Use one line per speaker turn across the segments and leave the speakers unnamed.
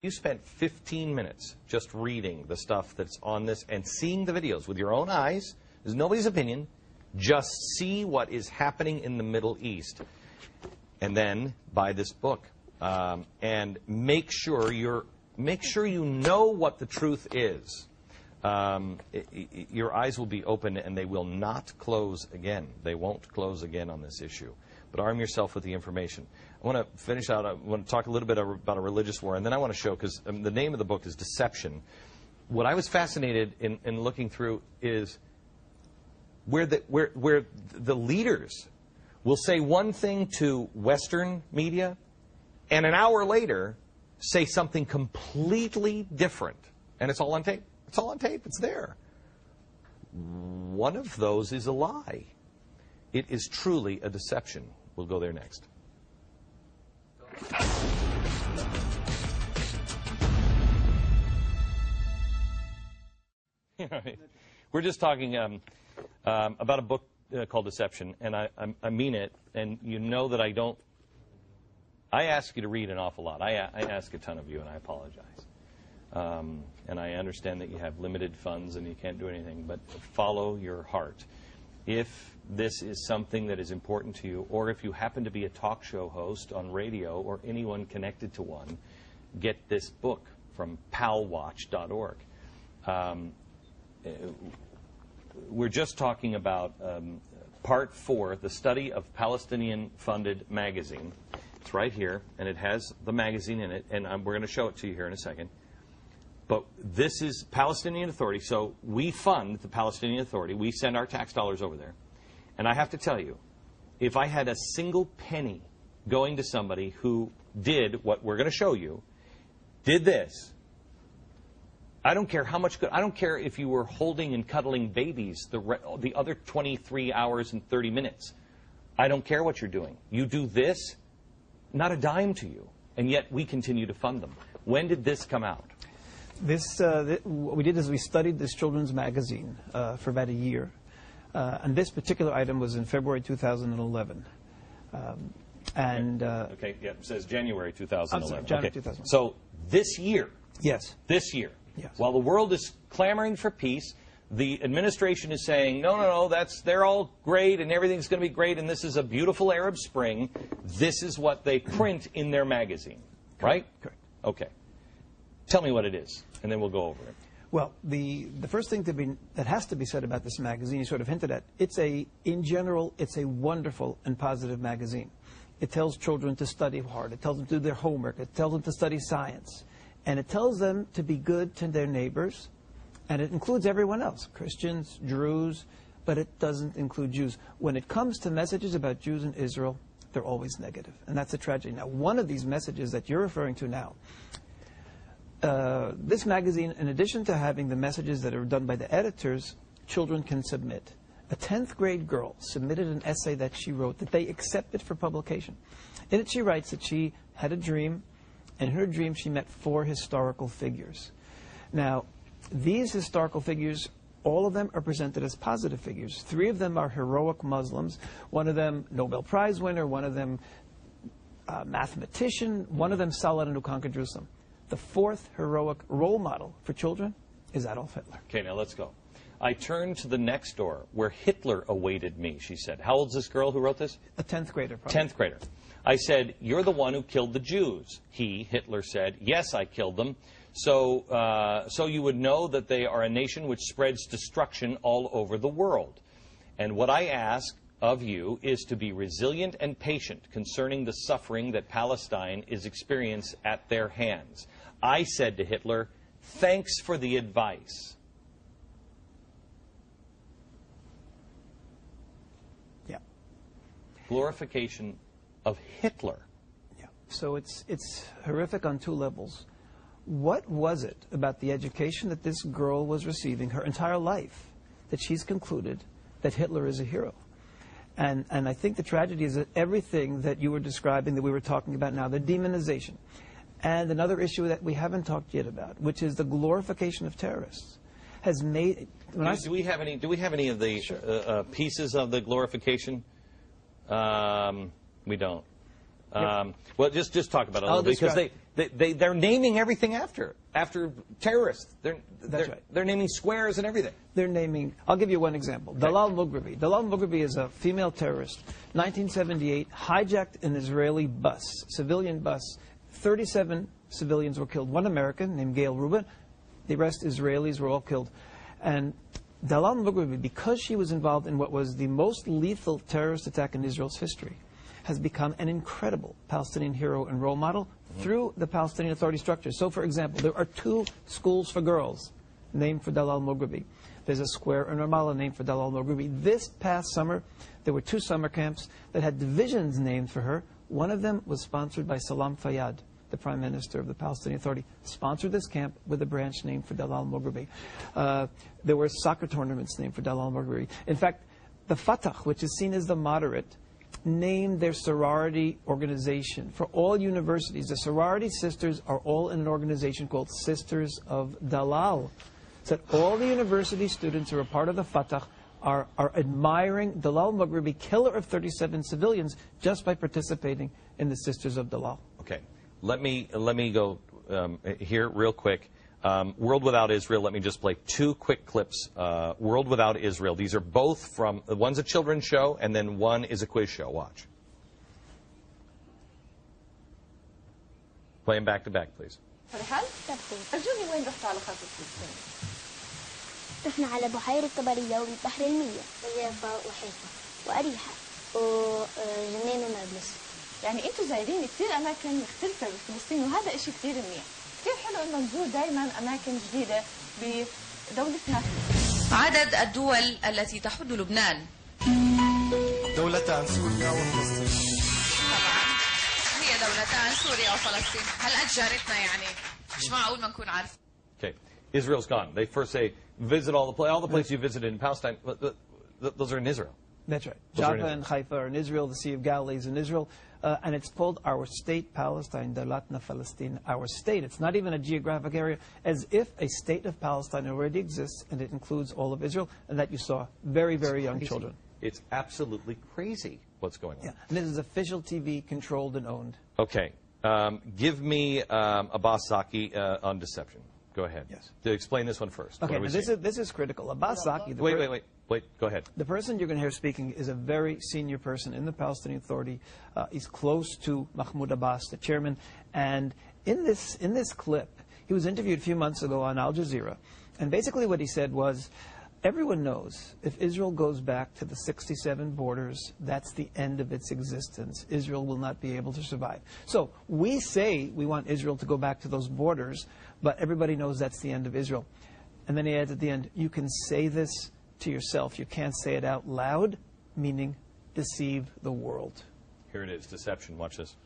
You spent 15 minutes just reading the stuff that's on this and seeing the videos with your own eyes. There's nobody's opinion. Just see what is happening in the Middle East. And then buy this book. And make sure you know what the truth is. Your eyes will be open and they will not close again. They won't close again on this issue. But arm yourself with the information. I want to finish out, I want to talk a little bit about a religious war, and then I want to show, because the name of the book is Deception. What I was fascinated in looking through is where the leaders will say one thing to Western media, and an hour later say something completely different. And it's all on tape. It's all on tape. It's there. One of those is a lie. It is truly a deception. We'll go there next. We're just talking about a book called Deception, and I mean it, and you know that I don't. I ask you to read an awful lot. I ask a ton of you, and I apologize. And I understand that you have limited funds and you can't do anything, but follow your heart. If this is something that is important to you, or if you happen to be a talk show host on radio or anyone connected to one, get this book from palwatch.org. We're just talking about Part 4, the study of Palestinian-funded magazine. It's right here, and it has the magazine in it, and we're going to show it to you here in a second. But this is Palestinian Authority, so we fund the Palestinian Authority. We send our tax dollars over there. And I have to tell you, if I had a single penny going to somebody who did what we're going to show you, did this, I don't care how much good, I don't care if you were holding and cuddling babies the other 23 hours and 30 minutes. I don't care what you're doing. You do this, not a dime to you. And yet we continue to fund them. When did this come out?
What we did is we studied this children's magazine for about a year. And this particular item was in February 2011.
Okay, yeah, it says January 2011.
I'm sorry, January 2011.
So this year.
Yes.
This year.
Yes.
While the world is clamoring for peace, the administration is saying, no, they're all great and everything's going to be great and this is a beautiful Arab Spring. This is what they print in their magazine, right?
Correct.
Okay. Tell me what it is, and then we'll go over it.
Well, the first thing that has to be said about this magazine, you sort of hinted at, in general, it's a wonderful and positive magazine. It tells children to study hard. It tells them to do their homework. It tells them to study science. And it tells them to be good to their neighbors. And it includes everyone else, Christians, Druze, but it doesn't include Jews. When it comes to messages about Jews in Israel, they're always negative. And that's a tragedy. Now, one of these messages that you're referring to now, this magazine, in addition to having the messages that are done by the editors, children can submit. A 10th grade girl submitted an essay that she wrote that they accepted for publication. In it she writes that she had a dream, and in her dream she met 4 historical figures. Now, these historical figures, all of them are presented as positive figures. 3 of them are heroic Muslims, one of them Nobel Prize winner, one of them mathematician, one of them Saladin who conquered Jerusalem. The 4th heroic role model for children is Adolf Hitler.
Okay, now let's go. I turned to the next door where Hitler awaited me, she said. How old's this girl who wrote this?
A 10th grader, probably.
10th grader. I said, you're the one who killed the Jews. Hitler said, yes, I killed them. So you would know that they are a nation which spreads destruction all over the world. And what I ask of you is to be resilient and patient concerning the suffering that Palestine is experiencing at their hands. I said to Hitler, thanks for the advice.
Yeah.
Glorification of Hitler.
Yeah. So it's horrific on 2 levels. What was it about the education that this girl was receiving her entire life that she's concluded that Hitler is a hero? And I think the tragedy is that everything that you were describing, that we were talking about now, the demonization, and another issue that we haven't talked yet about, which is the glorification of terrorists, has made.
Do we have any of the
Sure.
pieces of the glorification? We don't.
Yep.
Well, just talk about it a little bit, because They're naming everything after terrorists.
That's right.
They're naming squares and everything.
They're naming, I'll give you one example.
Okay.
Dalal Mughrabi. Dalal Mughrabi is a female terrorist. 1978, hijacked an Israeli bus, civilian bus. 37 civilians were killed. One American named Gail Rubin. The rest Israelis were all killed. And Dalal Mughrabi, because she was involved in what was the most lethal terrorist attack in Israel's history, has become an incredible Palestinian hero and role model through the Palestinian Authority structure. So, for example, there are 2 schools for girls named for Dalal Mughrabi. There's a square in Ramallah named for Dalal Mughrabi. This past summer, there were 2 summer camps that had divisions named for her. One of them was sponsored by Salam Fayyad, the Prime Minister of the Palestinian Authority, sponsored this camp with a branch named for Dalal Mughrabi. There were soccer tournaments named for Dalal Mughrabi. In fact, the Fatah, which is seen as the moderate, named their sorority organization. For all universities, the sorority sisters are all in an organization called Sisters of Dalal. So that all the university students who are part of the Fatah are admiring Dalal Mughrabi, killer of 37 civilians, just by participating in the Sisters of Dalal.
Okay. Let me go here real quick. World Without Israel, let me just play 2 quick clips. World Without Israel. These are both from, one's a children's show, and then one is a quiz show. Watch. Play them back to back, please.
فرحان؟ أرجوني وين رحتوا على خط فلسطين؟
رحنا على بحيرة طبرية والبحر المية ويافا وحيفا وأريحة وجنين ونابلس.
يعني أنتوا زايرين كثير أماكن مختلفة بفلسطين وهذا إشي كثير منيح. كثير حلو إنه نزور دائما أماكن جديدة بدولتنا.
عدد الدول التي تحد لبنان.
دولتان سوريا وفلسطين.
طبعا هي دولتان سوريا وفلسطين. هل أنت جارتنا يعني؟ مش معقول ما نكون عارفين.
Okay, Israel's gone. They first say visit all the places you visited in Palestine. Those are in Israel.
That's right.
Those are in
Jaffa and Haifa are in Israel. The Sea of Galilee is in Israel. And it's called our state, Palestine, Dalatna Palestine, our state. It's not even a geographic area, as if a state of Palestine already exists, and it includes all of Israel, and that you saw very, very young children.
It's absolutely crazy what's going on.
Yeah. And this is official TV, controlled and owned.
Okay. Give me Abbas Zaki on deception. Go ahead.
Yes.
To explain this one first.
Okay, now this is critical. Abbas Zaki...
Wait. Go ahead.
The person you're going to hear speaking is a very senior person in the Palestinian Authority. He's close to Mahmoud Abbas, the chairman. And in this clip, he was interviewed a few months ago on Al Jazeera. And basically what he said was, everyone knows if Israel goes back to the 67 borders, that's the end of its existence. Israel will not be able to survive. So we say we want Israel to go back to those borders, but everybody knows that's the end of Israel. And then he adds at the end, you can say this to yourself. You can't say it out loud, meaning deceive the world.
Here it is, deception. Watch this.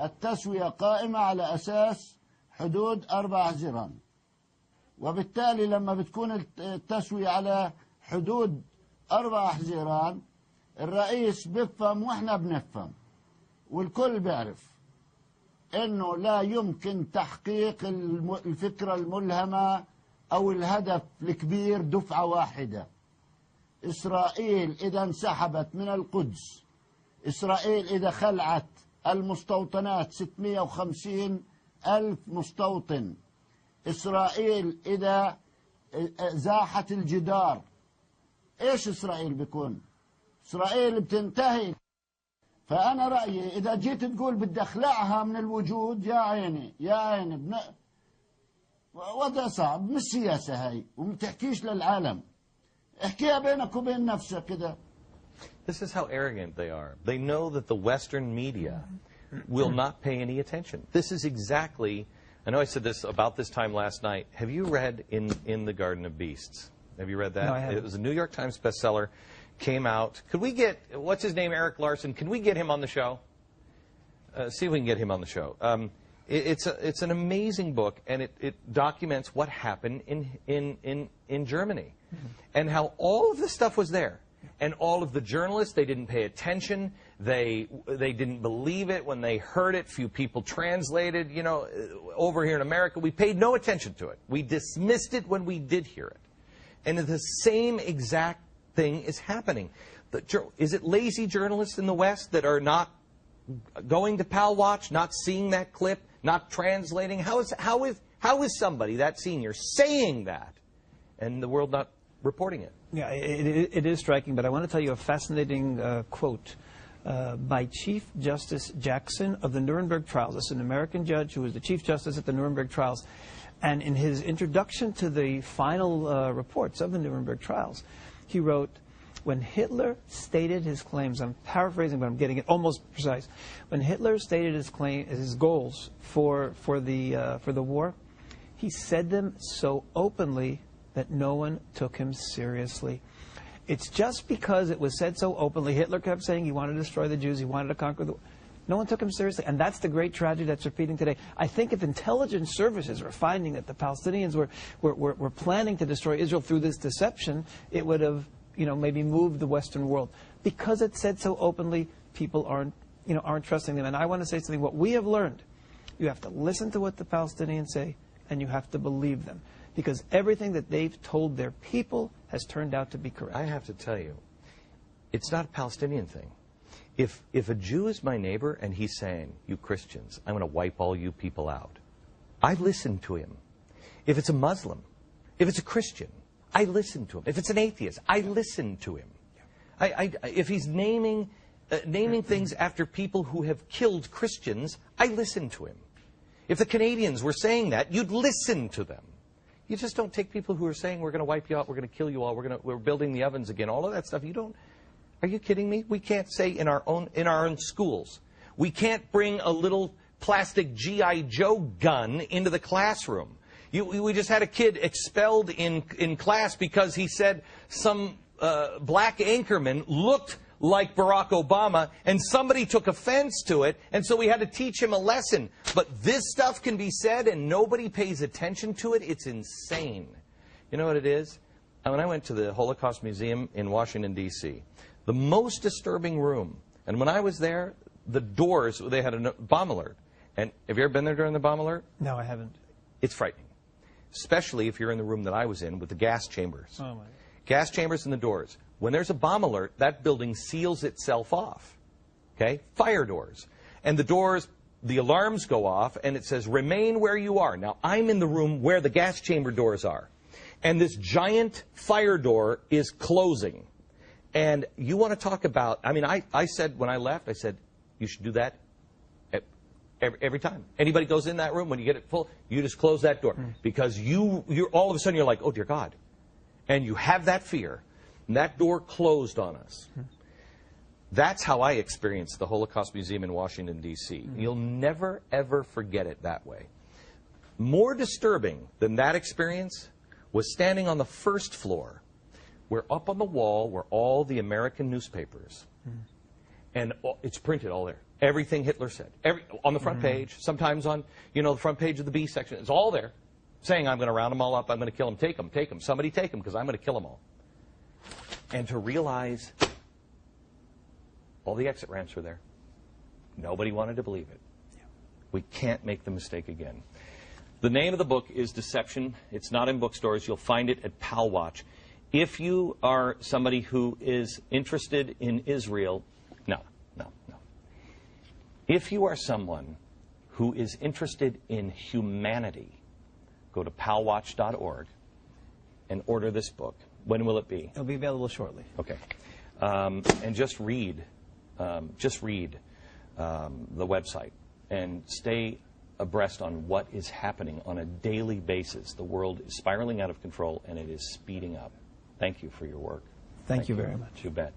التسوية قائمة على أساس حدود 4 جيران. وبالتالي لما بتكون التسوية على حدود 4 جيران الرئيس بيفهم واحنا بنفهم والكل بيعرف انه لا يمكن تحقيق الفكرة الملهمة او الهدف الكبير دفعة واحدة. إسرائيل إذا انسحبت من القدس، إسرائيل إذا خلعت المستوطنات 650 ألف مستوطن، إسرائيل إذا زاحت الجدار، إيش إسرائيل بيكون؟ إسرائيل بتنتهي. فأنا رأيي إذا جيت تقول بدي أخلعها من الوجود، يا عيني يا عيني وضع صعب، مش سياسة هاي ومتحكيش للعالم، احكيها بينك وبين نفسك كده.
This is how arrogant they are. They know that the Western media will not pay any attention. This is exactly, I know I said this about this time last night. Have you read In the Garden of Beasts? Have you read that?
No, I haven't.
It was a New York Times bestseller. Came out. Could we get, what's his name, Eric Larson? Can we get him on the show? See if we can get him on the show. It's an amazing book, and it documents what happened in Germany, and how all of this stuff was there, and all of the journalists, they didn't pay attention, they didn't believe it when they heard it. Few people translated. You know, over here in America, we paid no attention to it. We dismissed it when we did hear it, and the same exact thing is happening. Is it lazy journalists in the West that are not going to Palwatch, not seeing that clip, not translating. How is somebody that senior saying that and the world not reporting it?
Yeah, it is striking, but I want to tell you a fascinating quote by Chief Justice Jackson of the Nuremberg trials. This is an American judge who was the Chief Justice at the Nuremberg trials. And in his introduction to the final reports of the Nuremberg trials, he wrote, when Hitler stated his claims, I'm paraphrasing, but I'm getting it almost precise. When Hitler stated his goals for the war, he said them so openly that no one took him seriously. It's just because it was said so openly. Hitler kept saying he wanted to destroy the Jews, he wanted to conquer the... No one took him seriously, and that's the great tragedy that's repeating today. I think if intelligence services were finding that the Palestinians were planning to destroy Israel through this deception, it would have, maybe moved the Western world. Because it's said so openly, people aren't trusting them. And I want to say something. What we have learned, you have to listen to what the Palestinians say, and you have to believe them. Because everything that they've told their people has turned out to be correct.
I have to tell you, it's not a Palestinian thing. If a Jew is my neighbor and he's saying, you Christians, I'm going to wipe all you people out, I listen to him. If it's a Muslim, if it's a Christian, I listen to him. If it's an atheist, I listen to him. If he's naming things after people who have killed Christians, I listen to him. If the Canadians were saying that, you'd listen to them. You just don't take people who are saying, we're going to wipe you out, we're going to kill you all, we're building the ovens again, all of that stuff. You don't. Are you kidding me? We can't say in our own schools. We can't bring a little plastic G.I. Joe gun into the classroom. We just had a kid expelled in class because he said some black anchorman looked like Barack Obama, and somebody took offense to it, and so we had to teach him a lesson. But this stuff can be said, and nobody pays attention to it. It's insane. You know what it is? When I went to the Holocaust Museum in Washington, D.C., the most disturbing room, and when I was there, the doors, they had a bomb alert. And have you ever been there during the bomb alert?
No, I haven't.
It's frightening, especially if you're in the room that I was in with the gas chambers.
Oh, my.
Gas chambers and the doors. When there's a bomb alert, that building seals itself off. Okay? Fire doors. And the doors, the alarms go off, and it says, remain where you are. Now, I'm in the room where the gas chamber doors are. And this giant fire door is closing. And you want to talk about, I said when I left, I said, you should do that every time. Anybody goes in that room, when you get it full, you just close that door. Because you're all of a sudden, you're like, oh, dear God. And you have that fear. And that door closed on us. That's how I experienced the Holocaust Museum in Washington, D.C. You'll never, ever forget it that way. More disturbing than that experience was standing on the first floor, where up on the wall were all the American newspapers. And it's printed all there. Everything Hitler said. On the front page, sometimes on, the front page of the B section. It's all there, saying, I'm going to round them all up, I'm going to kill them, take them, somebody take them, because I'm going to kill them all. And to realize all the exit ramps were there. Nobody wanted to believe it. We can't make the mistake again. The name of the book is Deception. It's not in bookstores. You'll find it at Palwatch. If you are somebody who is interested in Israel, no. If you are someone who is interested in humanity, go to palwatch.org and order this book. When will it be?
It'll be available shortly.
Okay. And just read the website and stay abreast on what is happening on a daily basis. The world is spiraling out of control, and it is speeding up. Thank you for your work.
Thank you very much.
You bet.